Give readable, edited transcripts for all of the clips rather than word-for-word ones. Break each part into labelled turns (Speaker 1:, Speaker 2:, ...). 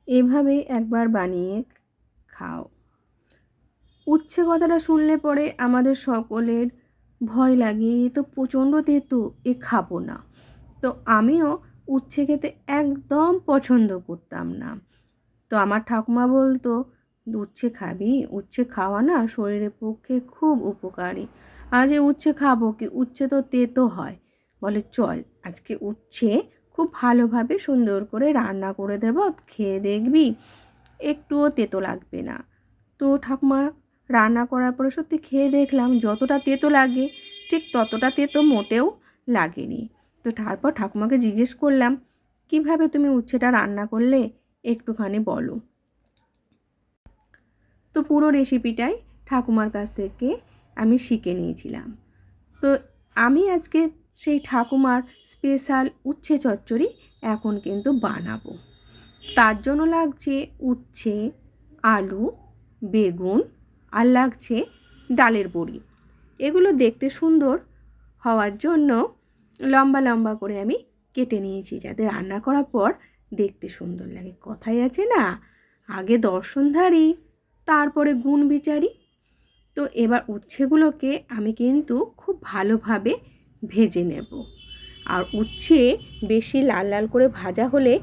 Speaker 1: এভাবেই একবার বানিয়ে খাও। উচ্ছে কথাটা শুনলে পরে আমাদের সকলের ভয় লাগে, এ তো প্রচণ্ড তেতো, এ খাবো না। তো আমিও উচ্ছে খেতে একদম পছন্দ করতাম না। তো আমার ঠাকুমা বলতো, উচ্ছে খাবি, উচ্ছে খাওয়া না শরীরের পক্ষে খুব উপকারী। আজ উচ্ছে খাবো কি, উচ্ছে তো তেতো হয়। বলে চল আজকে উচ্ছে খুব ভালোভাবে সুন্দর করে রান্না করে দেবো, খেয়ে দেখবি একটুও তেতো লাগবে না। তো ঠাকুমা রান্না করার পরে সত্যি খেয়ে দেখলাম যতটা তেতো লাগে ঠিক ততটা তেতো মোটেও লাগেনি। তো তারপর ঠাকুমাকে জিজ্ঞেস করলাম, কিভাবে তুমি উচ্ছেটা রান্না করলে একটুখানি বলো। তো পুরো রেসিপিটাই ঠাকুমার কাছ থেকে আমি শিখে নিয়েছিলাম। তো আমি আজকে সেই ঠাকুমার স্পেশাল উচ্ছে চচ্চড়ি এখন কিন্তু বানাবো। তার জন্য লাগছে উচ্ছে, আলু, বেগুন আর লাগছে ডালের বড়ি। এগুলো দেখতে সুন্দর হওয়ার জন্য লম্বা লম্বা করে আমি কেটে নিয়েছি, যাতে রান্না করার পর দেখতে সুন্দর লাগে। কথাই আছে না, আগে দর্শনধারী তারপরে গুণ বিচারি। তো এবার উচ্ছেগুলোকে আমি কিন্তু খুব ভালোভাবে ভেজে নেব। আর উচ্ছে বেশি লাল লাল করে ভাজা হলে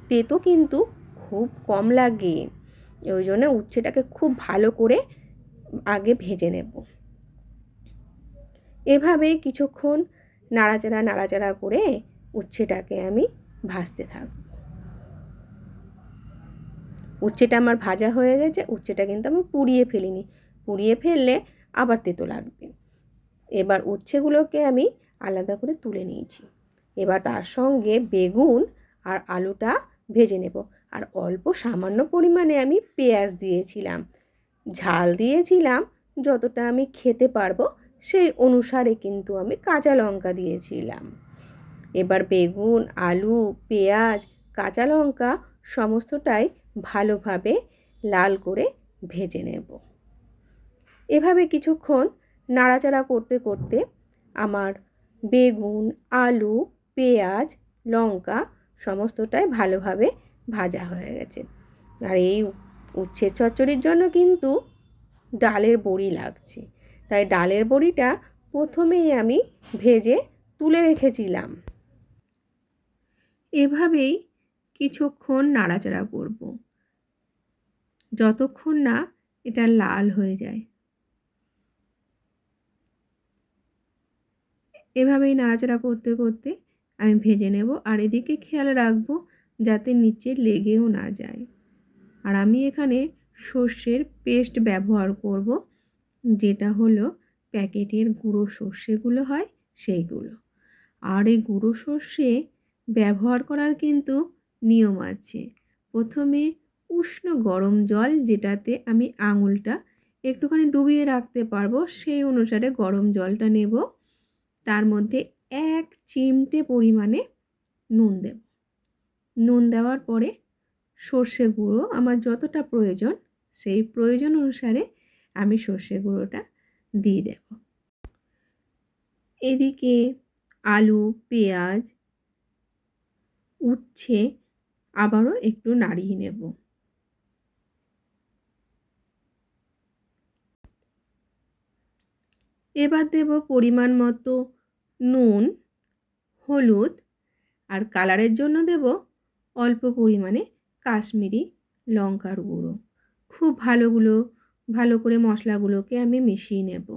Speaker 1: তেতো কিন্তু খুব কম লাগে, ওই জন্য উচ্ছেটাকে খুব ভালো করে আগে ভেজে নেব। এভাবেই কিছুক্ষণ নাড়াচাড়া নাড়াচাড়া করে উচ্ছেটাকে আমি ভাজতে থাকব। উচ্ছেটা আমার ভাজা হয়ে গেছে, উচ্ছেটা কিন্তু আমি পুড়িয়ে ফেলিনি, পুড়িয়ে ফেললে আবার তেতো লাগবে। এবার উচ্ছেগুলোকে আমি আলাদা করে তুলে নিয়েছি। এবার তার সঙ্গে বেগুন আর আলুটা ভেজে নেব। আর অল্প সামান্য পরিমাণে আমি পেঁয়াজ দিয়েছিলাম, ঝাল দিয়েছিলাম যতটা আমি খেতে পারবো সেই অনুসারে কিন্তু আমি কাঁচা লঙ্কা দিয়েছিলাম। এবার বেগুন, আলু, পেঁয়াজ, কাঁচা লঙ্কা সমস্তটাই ভালোভাবে লাল করে ভেজে নেব। এভাবে কিছুক্ষণ নাড়াচাড়া করতে করতে আমার বেগুন, আলু, পেঁয়াজ, লঙ্কা সমস্তটাই ভালোভাবে ভাজা হয়ে গেছে। আর এই উচ্ছের চচ্চড়ির জন্য কিন্তু ডালের বড়ি লাগছে, তাই ডালের বড়িটা প্রথমেই আমি ভেজে তুলে রেখেছিলাম। এভাবেই কিছুক্ষণ নাড়াচাড়া করব যতক্ষণ না এটা লাল হয়ে যায়। এভাবেই নাড়াচাড়া করতে করতে আমি ভেজে নেব। আর এদিকে খেয়াল রাখবো যাতে নিচে লেগেও না যায়। আর আমি এখানে সর্ষের পেস্ট ব্যবহার করব, যেটা হলো প্যাকেটের গুঁড়ো সর্ষেগুলো হয় সেইগুলো। আর এই গুঁড়ো সর্ষে ব্যবহার করার কিন্তু নিয়ম আছে। প্রথমে উষ্ণ গরম জল, যেটাতে আমি আঙুলটা একটুখানি ডুবিয়ে রাখতে পারবো, সেই অনুসারে গরম জলটা নেব। তার মধ্যে 1 চিমটে পরিমাণে নুন দেব। নুন দেওয়ার পরে সর্ষে গুঁড়ো আমার যতটা প্রয়োজন সেই প্রয়োজন অনুসারে আমি সর্ষে গুঁড়োটা দিয়ে দেব। এদিকে আলু, পেঁয়াজ, উচ্ছে আবারও একটু নাড়িয়ে নেব। এবার দেব পরিমাণ মতো নুন, হলুদ, আর কালারের জন্য দেব অল্প পরিমাণে কাশ্মীরি লঙ্কার গুঁড়ো। খুব ভালো করে মশলাগুলোকে আমি মিশিয়ে নেব।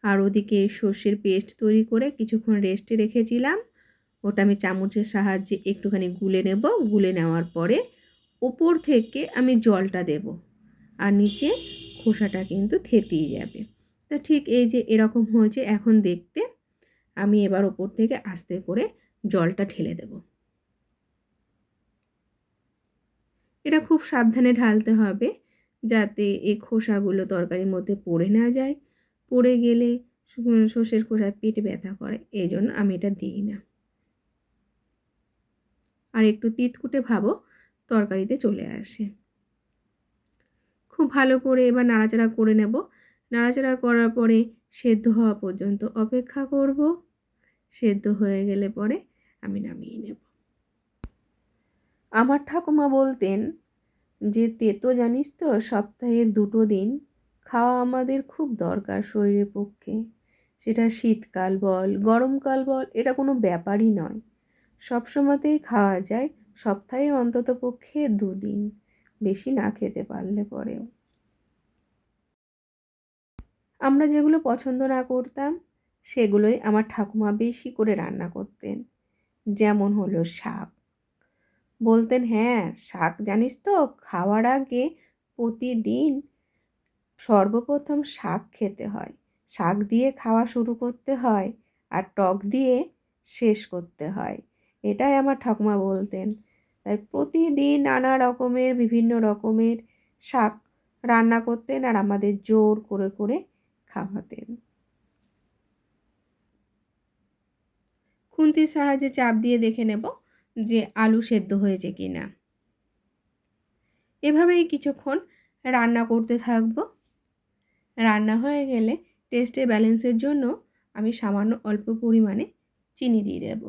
Speaker 1: আর ওদিকে সর্ষের পেস্ট তৈরি করে কিছুক্ষণ রেস্টে রেখেছিলাম, ওটা আমি চামচের সাহায্যে একটুখানি গুলে নেব। গুলে নেওয়ার পরে ওপর থেকে আমি জলটা দেব, আর নিচে খোসাটা কিন্তু থেতিয়ে যাবে। তো ঠিক এই যে এরকম হয়েছে এখন দেখতে, আমি এবার ওপর থেকে আস্তে করে জলটা ঢেলে দেব। এটা খুব সাবধানে ঢালতে হবে যাতে এই খোসাগুলো তরকারির মধ্যে পড়ে না যায়। পড়ে গেলে সর্ষের খোসায় পেটে ব্যথা করে, এই জন্য আমি এটা দিই না। আর একটু তিতকুটে ভাবও তরকারিতে চলে আসে। খুব ভালো করে এবার নাড়াচাড়া করে নেব। নাড়াচাড়া করার পরে সেদ্ধ হওয়া পর্যন্ত অপেক্ষা করব। সেদ্ধ হয়ে গেলে পরে আমি নামিয়ে নেব। আমার ঠাকুমা বলতেন, যে তেতো জানিস তো সপ্তাহে 2 দিন খাওয়া আমাদের খুব দরকার শরীরের পক্ষে। সেটা শীতকাল বল গরমকাল বল, এটা কোনো ব্যাপারই নয়, সব সময়তেই খাওয়া যায়। সপ্তাহে অন্তত পক্ষে 2 দিন, বেশি না খেতে পারলে পরেও। আমরা যেগুলো পছন্দ না করতাম সেগুলোই আমার ঠাকুমা বেশি করে রান্না করতেন। যেমন হলো শাক। বলতেন, হ্যাঁ শাক জানিস তো খাওয়ার আগে প্রতিদিন সর্বপ্রথম শাক খেতে হয়, শাক দিয়ে খাওয়া শুরু করতে হয়, আর টক দিয়ে শেষ করতে হয়। এটাই আমার ঠাকুমা বলতেন। তাই প্রতিদিন নানা রকমের বিভিন্ন রকমের শাক রান্না করতেন আর আমাদের জোর করে করে খাওয়াতেন। খুন্তির সাহায্যে চাপ দিয়ে দেখে নেব যে আলু সেদ্ধ হয়েছে কি না। এভাবেই কিছুক্ষণ রান্না করতে থাকবো। রান্না হয়ে গেলে টেস্টের ব্যালেন্সের জন্য আমি সামান্য অল্প পরিমাণে চিনি দিয়ে দেব।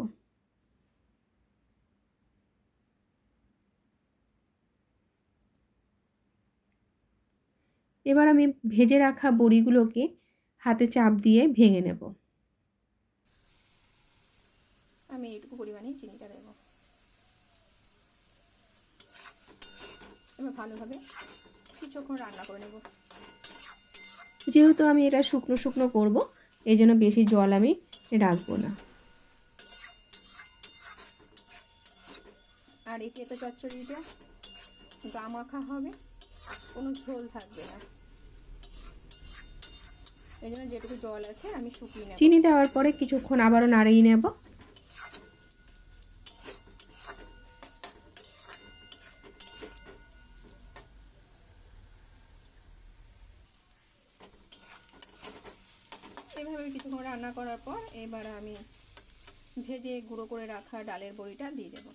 Speaker 1: এবার আমি ভেজে রাখা বড়িগুলোকে হাতে চাপ দিয়ে ভেঙে নেব। আমি এইটুকু পরিমাণে চিনিটা দেব। এবার ভালোভাবে কিছুক্ষণ রান্না করে নেব। যেহেতু আমি এটা শুকনো শুকনো করব, এই জন্য বেশি জল আমি রাখবো না। আর এই তেতো চচ্চড়িটা গা মাখা হবে, কোনো ঝোল থাকবে না, এই জন্য যেটুকু জল আছে আমি শুকিয়ে নেব। চিনি দেওয়ার পরে কিছুক্ষণ আবারও নাড়িয়ে নেব। এভাবে কিছুক্ষণ রান্না করার পর এবার আমি ভেজে গুঁড়ো করে রাখা ডালের বড়িটা দিয়ে দেব।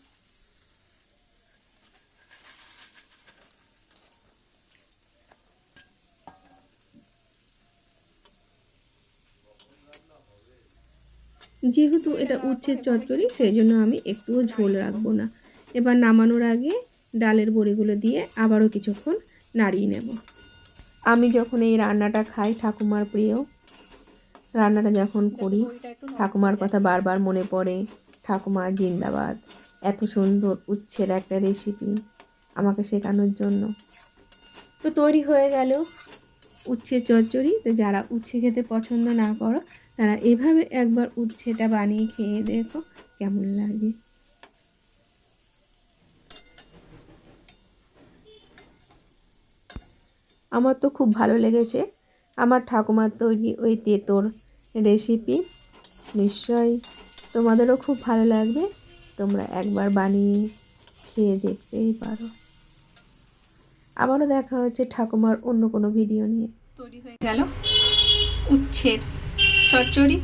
Speaker 1: যেহেতু এটা উচ্ছের চচ্চড়ি সেই জন্য আমি একটুও ঝোল রাখবো না। এবার নামানোর আগে ডালের বড়িগুলো দিয়ে আবারও কিছুক্ষণ নাড়িয়ে নেব। আমি যখন এই রান্নাটা খাই, ঠাকুমার প্রিয় রান্নাটা যখন করি, ঠাকুমার কথা বারবার মনে পড়ে। ঠাকুমা জিন্দাবাদ, এত সুন্দর উচ্ছের একটা রেসিপি আমাকে শেখানোর জন্য। তো তৈরি হয়ে গেল উচ্ছের চচ্চড়ি। তো যারা উচ্ছে খেতে পছন্দ না করো তারা এভাবে একবার উচ্ছেটা বানিয়ে খেয়ে দেখো কেমন লাগে। আমার তো খুব ভালো লেগেছে আমার ঠাকুমার তৈরি ওই তেঁতোর রেসিপি। নিশ্চয়ই তোমাদেরও খুব ভালো লাগবে, তোমরা একবার বানিয়ে খেয়ে দেখতেই পারো। আবারও দেখা হচ্ছে ঠাকুমার অন্য কোনো ভিডিও নিয়ে। তৈরি হয়ে গেল উচ্ছের চচ্চড়ি।